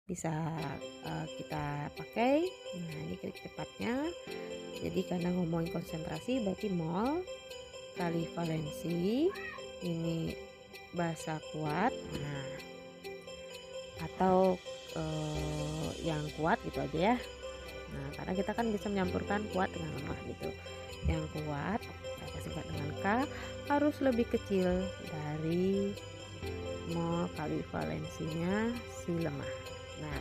bisa kita pakai. Nah, ini trik cepatnya. Jadi karena ngomongin konsentrasi berarti mol kali valensi, ini basa kuat. Nah, atau yang kuat gitu aja ya. Nah, karena kita kan bisa menyampurkan kuat dengan lemah gitu. Yang kuat kita singkat dengan K harus lebih kecil dari mol kali valensinya si lemah. Nah,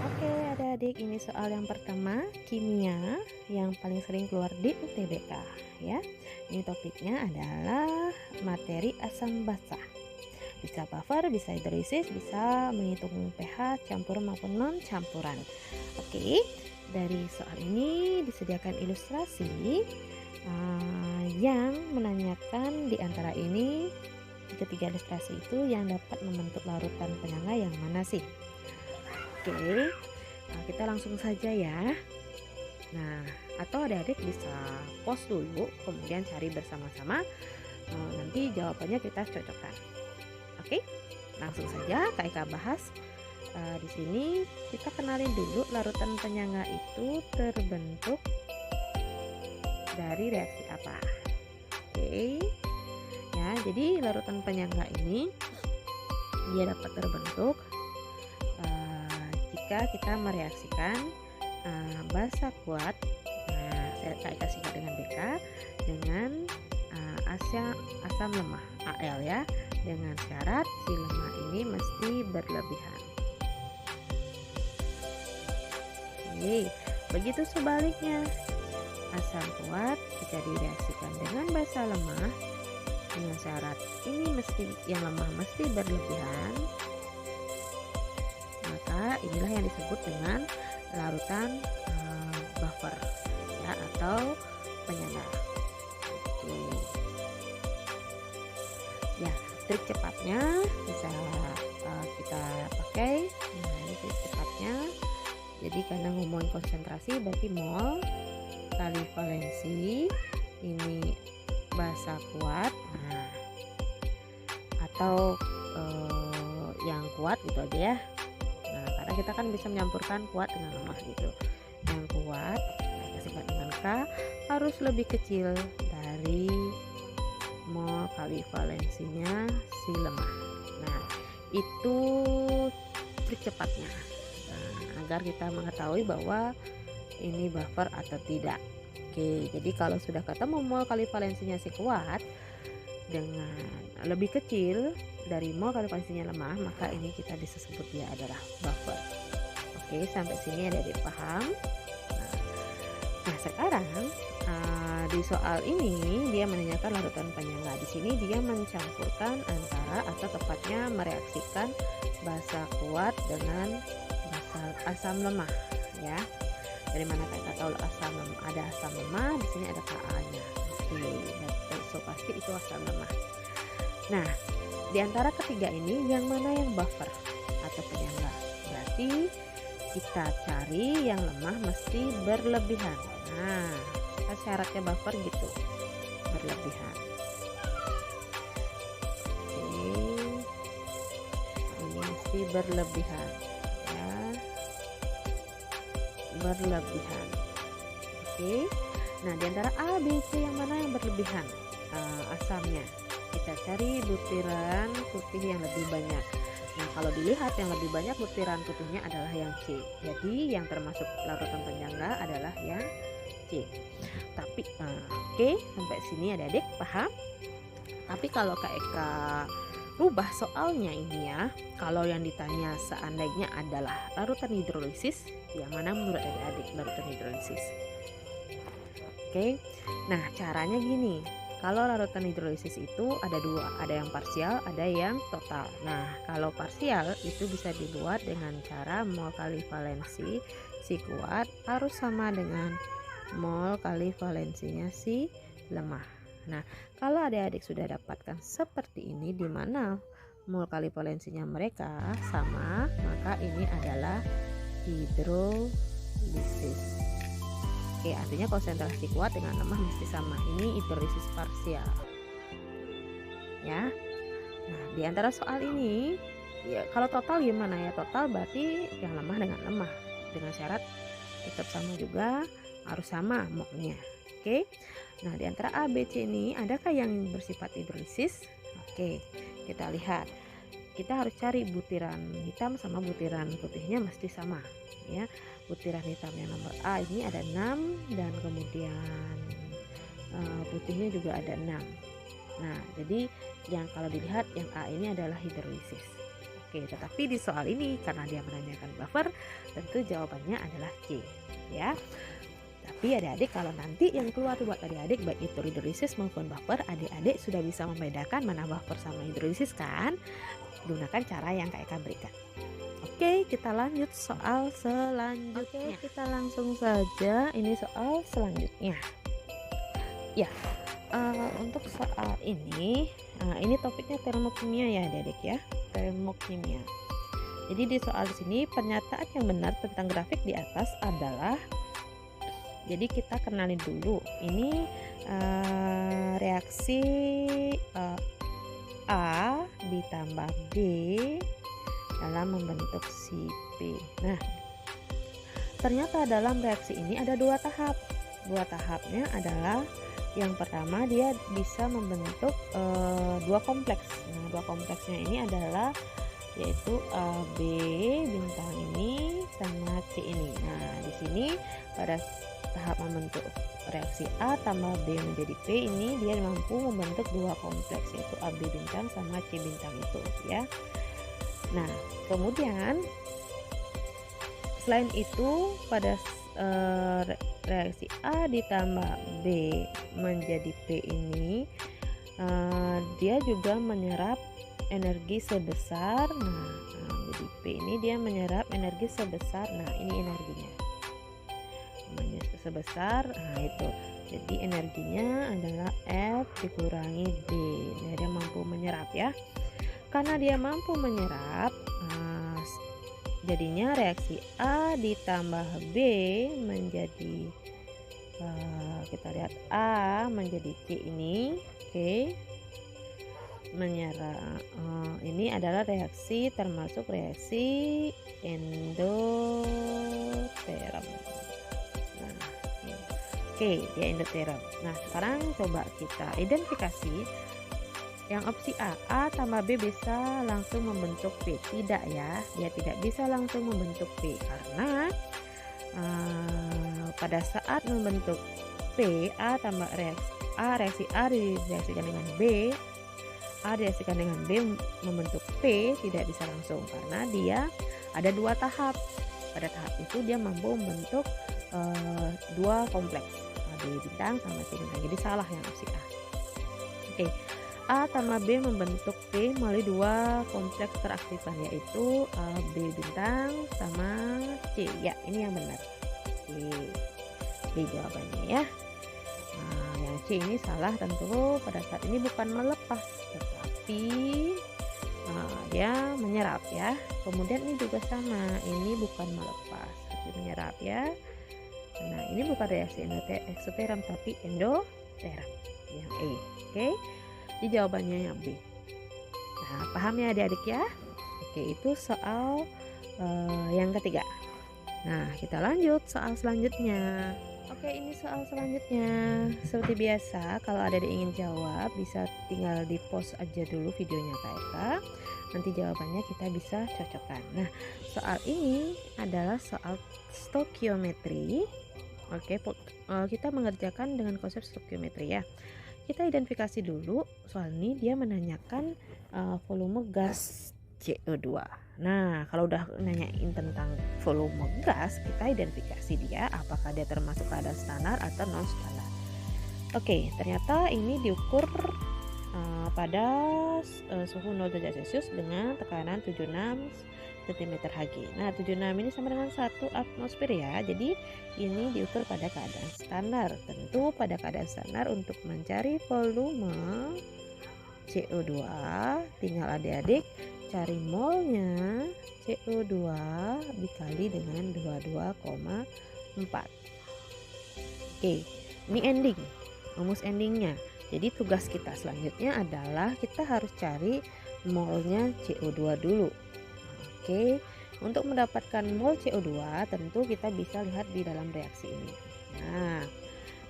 oke adik-adik, ini soal yang pertama kimia yang paling sering keluar di UTBK ya. Ini topiknya adalah materi asam basa. Bisa buffer, bisa hidrolisis, bisa menghitung pH campuran maupun non campuran. Oke, dari soal ini disediakan ilustrasi yang menanyakan di antara ini ketiga ilustrasi itu yang dapat membentuk larutan penyangga yang mana sih? Oke, kita langsung saja ya. Nah, atau adik-adik bisa pause dulu, kemudian cari bersama-sama. Nanti jawabannya kita cocokkan. Oke, langsung saja Kak Eka bahas. Di sini kita kenalin dulu larutan penyangga itu terbentuk dari reaksi apa. Oke, ya, jadi larutan penyangga ini dia dapat terbentuk jika kita mereaksikan basa kuat, saya Kak Eka singkat dengan BK, dengan asam lemah Al ya, dengan syarat si lemah ini mesti berlebihan. Oke, begitu sebaliknya, asam kuat jika direaksikan dengan basa lemah dengan syarat ini yang lemah mesti berlebihan, maka inilah yang disebut dengan larutan buffer ya, atau penyangga. Oke. Ya, trik cepatnya bisa kita pakai. Nah, ini trik cepatnya. Jadi karena ngomongin konsentrasi berarti mol kali valensi, ini basa kuat. Nah, atau yang kuat gitu aja ya. Nah, karena kita kan bisa menyampurkan kuat dengan lemah gitu. Yang kuat kita singkat dengan K harus lebih kecil dari mol kali valensinya si lemah. Nah, itu trik cepatnya. Nah, agar kita mengetahui bahwa ini buffer atau tidak. Oke, jadi kalau sudah ketemu mol kali valensinya si kuat dengan lebih kecil dari mol kali valensinya lemah, maka ini kita bisa sebut dia adalah buffer. Oke, sampai sini adik-adik paham. Nah, sekarang di soal ini dia menanyakan larutan penyangga. Di sini dia mencampurkan antara atau tepatnya mereaksikan basa kuat dengan asam lemah ya. Dari mana kita tahu ada asam lemah? Di sini ada Ka-nya. Oke, so pasti itu asam lemah. Nah, di antara ketiga ini yang mana yang buffer atau penyangga? Berarti kita cari yang lemah mesti berlebihan. Nah, syaratnya buffer gitu, berlebihan. Oke, ini mesti berlebihan ya, berlebihan. Oke, nah diantara A, B, C yang mana yang berlebihan asamnya? Kita cari butiran putih yang lebih banyak. Nah, kalau dilihat yang lebih banyak butiran putihnya adalah yang C. Jadi yang termasuk larutan penyangga adalah yang C. Tapi oke, sampai sini adik-adik paham? Tapi kalau Kak Eka rubah soalnya ini ya, kalau yang ditanya seandainya adalah larutan hidrolisis, yang mana menurut adik-adik larutan hidrolisis? Oke, nah caranya gini. Kalau larutan hidrolisis itu ada dua, ada yang parsial, ada yang total. Nah, kalau parsial itu bisa dibuat dengan cara mol kali valensi si kuat harus sama dengan mol kali valensinya si lemah. Nah, kalau adik-adik sudah dapatkan seperti ini, di mana mol kali valensinya mereka sama, maka ini adalah hidrolisis. Oke, artinya konsentrasi kuat dengan lemah mesti sama. Ini hidrolisis parsial. Ya. di antara soal ini, ya kalau total gimana ya? Total berarti yang lemah dengan lemah, dengan syarat tetap sama juga, harus sama molnya. Oke. Nah, di antara A, B, C ini adakah yang bersifat hidrolisis? Oke, kita lihat. Kita harus cari butiran hitam sama butiran putihnya mesti sama ya. Butiran hitam yang nomor A ini ada 6 dan kemudian putihnya juga ada 6. Nah, jadi yang kalau dilihat yang A ini adalah hidrolisis. Oke, tetapi di soal ini karena dia menanyakan buffer, tentu jawabannya adalah C ya. Tapi adik-adik kalau nanti yang keluar buat adik-adik baik itu hidrolisis maupun buffer, adik-adik sudah bisa membedakan mana buffer sama hidrolisis kan? Gunakan cara yang Kak Eka berikan. Oke, kita lanjut soal selanjutnya. Oke, kita langsung saja ini soal selanjutnya. Ya, untuk soal ini topiknya termokimia ya adik-adik ya, termokimia. Jadi di soal sini pernyataan yang benar tentang grafik di atas adalah, jadi kita kenalin dulu ini reaksi A ditambah B dalam membentuk si P. Nah, ternyata dalam reaksi ini ada 2 tahap. 2 tahapnya adalah yang pertama dia bisa membentuk 2 kompleks. Nah, 2 kompleksnya ini adalah yaitu B bintang ini sama C ini. Nah, di sini pada tahap membentuk reaksi A tambah B menjadi P ini dia mampu membentuk 2 kompleks yaitu AB bintang sama C bintang itu ya. Nah, kemudian selain itu pada reaksi A ditambah B menjadi P ini dia juga menyerap energi sebesar, jadi P ini dia menyerap energi sebesar, ini energinya sebesar, itu jadi energinya adalah F dikurangi D. Nah, dia mampu menyerap ya. Karena dia mampu menyerap, jadinya reaksi A ditambah B menjadi kita lihat A menjadi C ini. Oke, menyerap ini adalah reaksi termasuk reaksi endoterm. Oke, dia endoterm. Nah, sekarang coba kita identifikasi yang opsi A tambah B bisa langsung membentuk P. Tidak ya, dia tidak bisa langsung membentuk P karena pada saat membentuk P, A tambah reaksi A direaksikan dengan B, A direaksikan dengan B membentuk P tidak bisa langsung karena dia ada 2 tahap. Pada tahap itu dia mampu membentuk 2 kompleks B bintang sama C bintang, jadi salah yang opsi A. Oke, A tambah B membentuk P melalui 2 kompleks teraktifan yaitu B bintang sama C. Ya, ini yang benar. Oke, B jawabannya ya. Nah, yang C ini salah tentu, pada saat ini bukan melepas tetapi dia menyerap ya. Kemudian ini juga sama, ini bukan melepas tapi menyerap ya. Nah, ini bukan reaksi eksoterm tapi endoterm yang E. Oke, jadi jawabannya yang B. Nah, paham ya adik-adik ya? Oke, itu soal yang ketiga. Nah, kita lanjut soal selanjutnya. Oke, ini soal selanjutnya. Seperti biasa, kalau ada yang ingin jawab bisa tinggal di post aja dulu videonya Kak Eka. Nanti jawabannya kita bisa cocokkan. Nah, soal ini adalah soal stokiometri. Oke, kita mengerjakan dengan konsep stokiometri ya. Kita identifikasi dulu, soal ini dia menanyakan volume gas CO2. Nah, kalau udah nanyain tentang volume gas, kita identifikasi dia apakah dia termasuk keadaan standar atau non standar. Oke, ternyata ini diukur pada suhu 0 derajat Celcius dengan tekanan 76 cm Hg. Nah, 76 ini sama dengan 1 atmosfer ya. Jadi ini diukur pada keadaan standar. Tentu pada keadaan standar untuk mencari volume CO2 tinggal adik-adik cari molnya CO2 dikali dengan 22,4. Oke, ini rumus endingnya. Jadi tugas kita selanjutnya adalah kita harus cari molnya CO2 dulu. Oke, untuk mendapatkan mol CO2 tentu kita bisa lihat di dalam reaksi ini.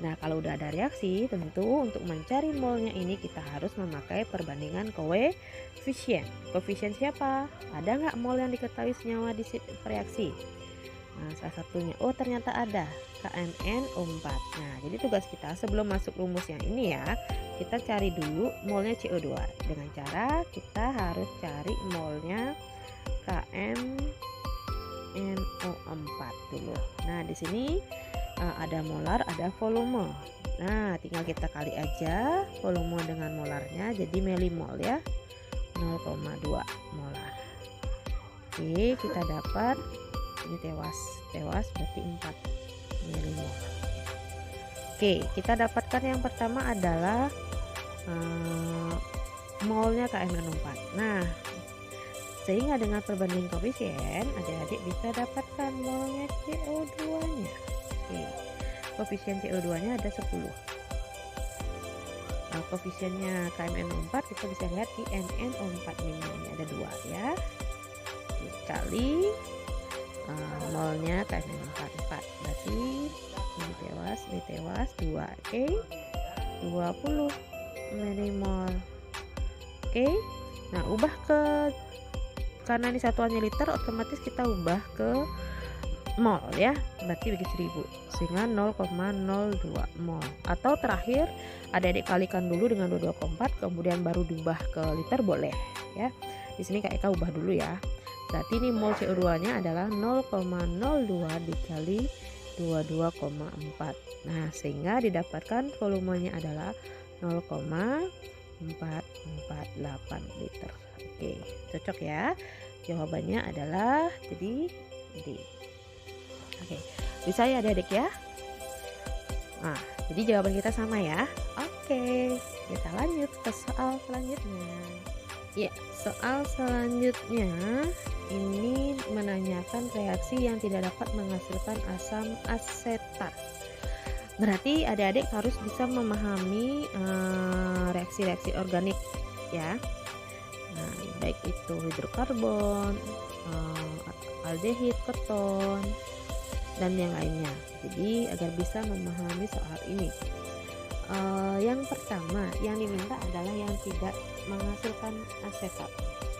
Nah, kalau udah ada reaksi, tentu untuk mencari molnya ini kita harus memakai perbandingan koefisien. Koefisien siapa? Ada nggak mol yang diketahui senyawa di reaksi? Nah, salah satunya, oh ternyata ada, KMnO4. Nah, jadi tugas kita sebelum masuk rumus yang ini ya, kita cari dulu molnya CO2. Dengan cara kita harus cari molnya KMnO4 dulu. Nah, di sini ada molar, ada volume. Nah, tinggal kita kali aja volume dengan molarnya jadi milimol ya. 0,2 molar. Oke, kita dapat ini tewas berarti 4 milimol. Oke, kita dapatkan yang pertama adalah molnya KMnO4. Nah, sehingga dengan perbandingan koefisien adik-adik bisa dapatkan molnya CO2-nya. Oke, koefisien CO2-nya ada 10. Nah, koefisiennya KMnO4 kita bisa lihat di NnO4 ini ada 2 ya. Oke, kali molnya KMnO4 berarti ini tewas 2. Oke, 20 milimol. Oke, nah ubah karena ini satuannya liter, otomatis kita ubah ke mol ya, berarti bagi 1000 sehingga 0,02 mol. Atau terakhir adik-adik kalikan dulu dengan 224 kemudian baru diubah ke liter boleh ya. Di sini Kak Eka ubah dulu ya. Berarti ini mol CO2-nya adalah 0,02 dikali 22,4. Nah, sehingga didapatkan volumenya adalah 0,448 liter. Oke, cocok ya. Jawabannya adalah jadi D. Oke, bisa ya adik-adik ya. Nah, jadi jawaban kita sama ya. Oke, kita lanjut ke soal selanjutnya. Ya, soal selanjutnya ini menanyakan reaksi yang tidak dapat menghasilkan asam asetat. Berarti adik-adik harus bisa memahami reaksi-reaksi organik ya. Nah, baik itu hidrokarbon, aldehid, keton, dan yang lainnya. Jadi agar bisa memahami soal ini, yang pertama yang diminta adalah yang tidak menghasilkan asetat.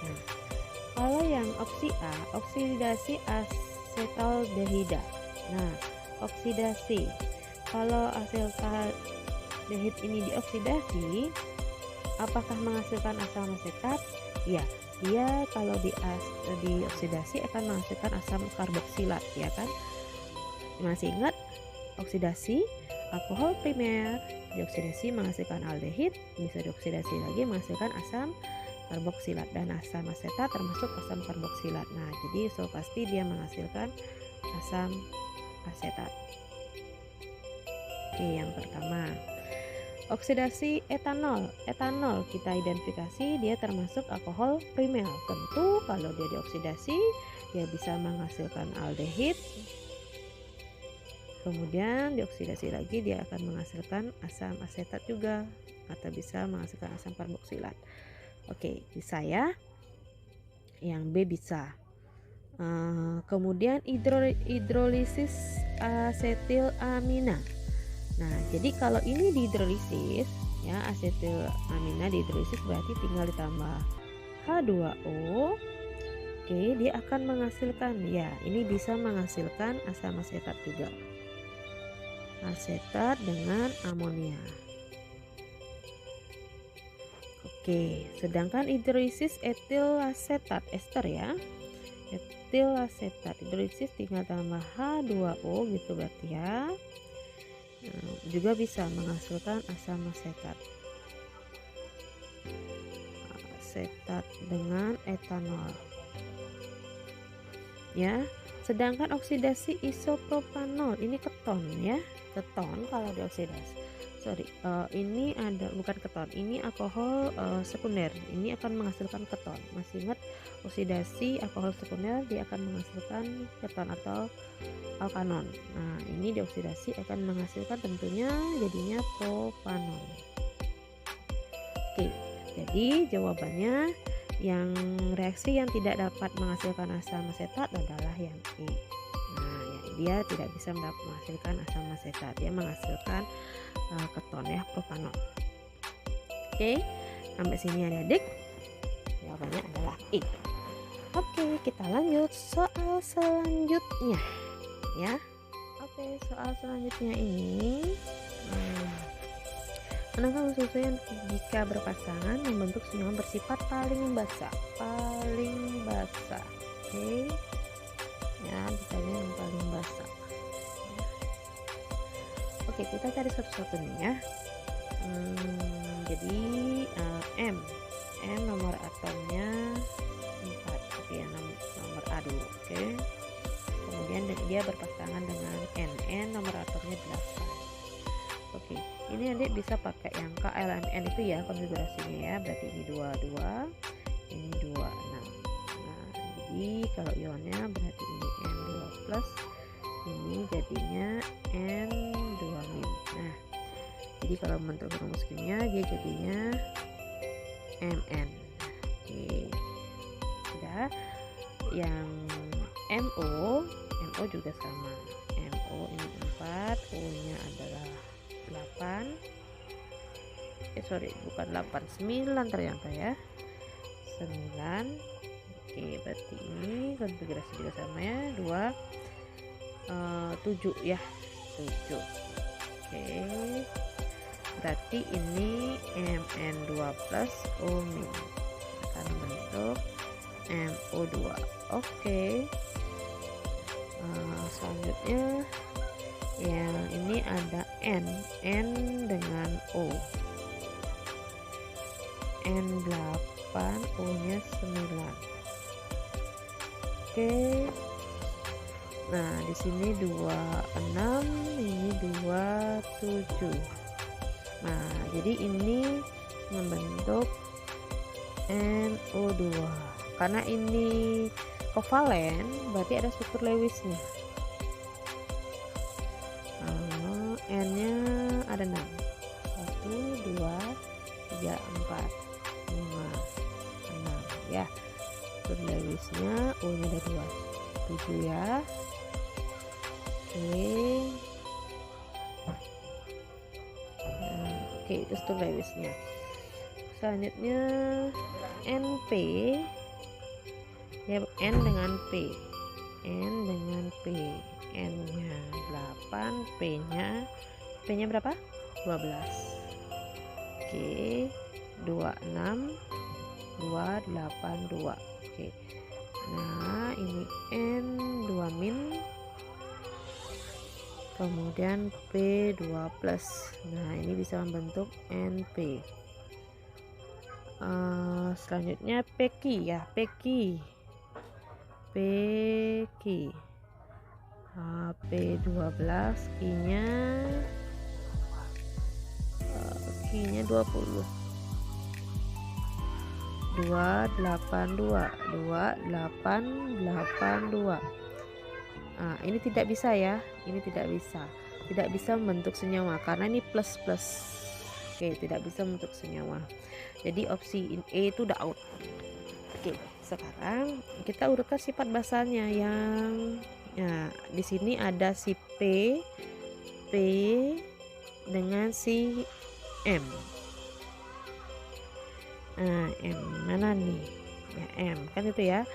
Nah, kalau yang opsi A, oksidasi asetaldehida. Nah, oksidasi, kalau asetaldehid ini dioksidasi, apakah menghasilkan asam asetat? Ya, dia kalau dioksidasi akan menghasilkan asam karboksilat ya kan. Masih ingat oksidasi alkohol primer, dioksidasi menghasilkan aldehid, bisa dioksidasi lagi menghasilkan asam karboksilat, dan asam asetat termasuk asam karboksilat. Nah, jadi pasti dia menghasilkan asam asetat. Oke, yang pertama oksidasi etanol. Etanol kita identifikasi dia termasuk alkohol primer. Tentu kalau dia dioksidasi dia bisa menghasilkan aldehid, kemudian dioksidasi lagi dia akan menghasilkan asam asetat juga, atau bisa menghasilkan asam karboksilat. Oke, bisa ya. Yang B bisa. Kemudian hidrolisis asetilamina. Nah, jadi kalau ini dihidrolisis ya, asetilamina dihidrolisis berarti tinggal ditambah H2O. Oke, dia akan menghasilkan ya, ini bisa menghasilkan asam asetat juga. Asetat dengan amonia. Oke, sedangkan hidrolisis etil asetat ester ya. Etil asetat hidrolisis tinggal tambah H2O gitu berarti ya. Juga bisa menghasilkan asam asetat. Asetat dengan etanol. Ya, sedangkan oksidasi isopropanol ini keton ya. Keton kalau dioksidasi. Ini ada bukan keton, ini alkohol sekunder. Ini akan menghasilkan keton. Masih ingat oksidasi alkohol sekunder dia akan menghasilkan keton atau alkanon. Nah, ini dioksidasi akan menghasilkan tentunya jadinya propanol. Oke, jadi jawabannya Yang reaksi yang tidak dapat menghasilkan asam asetat adalah yang E. Nah, ya, dia tidak bisa menghasilkan asam asetat, dia menghasilkan keton ya, propanol. Oke, sampai sini adik-adik. Jawabannya adalah E. Oke, kita lanjut soal selanjutnya ya. Oke, soal selanjutnya ini menangkan usus-usus jika berpasangan membentuk senyawa bersifat paling basah. Oke ya, ditanya yang paling basah. Oke, kita cari satu-satu nih ya. Jadi M nomor atomnya 4. Oke, nomor A dulu. Oke, kemudian dia berpasangan dengan N nomor atomnya 8. Oke, ini adik bisa pakai yang KLMN itu ya konfigurasinya ya. Berarti ini 22, ini 26. Nah, jadi kalau ionnya berarti ini N2+, ini jadinya N2-. Nah, jadi kalau bentuk rumus kimia dia jadinya Mn. Oke, udah. Yang MO juga sama. MO ini 4, O-nya adalah 8. Bukan 8, 9 ternyata ya. 9. Oke, berarti ini konfigurasi juga sama ya. 7 ya. 7. Oke. Berarti ini Mn2+ O- akan membentuk MO2. Oke. Selanjutnya yang ini ada N dengan O. N8, O-nya 9. Oke. Nah, di sini 26, ini 27. Nah, jadi ini membentuk NO2. Karena ini kovalen, berarti ada struktur Lewisnya. N-nya ada 6. 1, 2, 3, 4, 5, 6 ya. Struktur Lewisnya O-nya ada 2. 7 ya. Oke, itu struktur Lewisnya. Selanjutnya NP ya, N dengan P. N-nya 8, P-nya berapa? 12. Oke, 26, 282. Oke. Nah, ini N2-, kemudian P2+. Nah, ini bisa membentuk NP. Selanjutnya PQ ya, PQ P12, Q-nya 20. 282. Nah, ini tidak bisa ya, tidak bisa membentuk senyawa karena ini plus. Oke, tidak bisa membentuk senyawa. Jadi opsi E itu udah out. Oke, sekarang kita urutkan sifat basanya yang di sini ada si P dengan si M. Nah, M mana nih? Ya, M kan itu ya.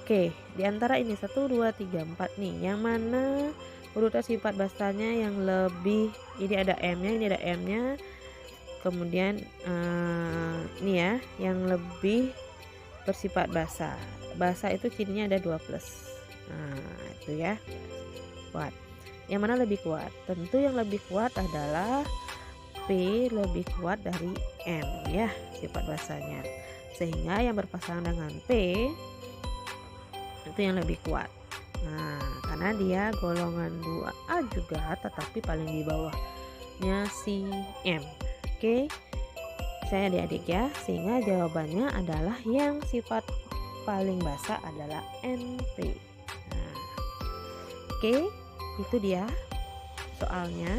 Oke, di antara ini 1, 2, 3, 4 nih, yang mana urutan sifat basanya yang lebih, ini ada M-nya, ini ada M-nya. Kemudian ini ya, yang lebih bersifat basa. Basa itu cirinya ada 2+. Nah, itu ya. Kuat. Yang mana lebih kuat? Tentu yang lebih kuat adalah P lebih kuat dari M ya, sifat basanya. Sehingga yang berpasangan dengan P itu yang lebih kuat. Nah, karena dia golongan 2A juga, tetapi paling di bawahnya si M. Oke, saya adik-adik ya, sehingga jawabannya adalah yang sifat paling basa adalah NP. Nah, oke, itu dia soalnya.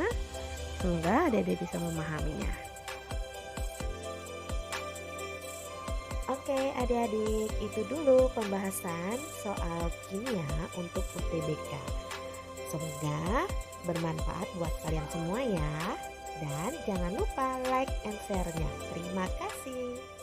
Semoga adik-adik bisa memahaminya. Oke, adik-adik, itu dulu pembahasan soal kimia untuk UTBK. Semoga bermanfaat buat kalian semua ya. Dan jangan lupa like and share-nya. Terima kasih.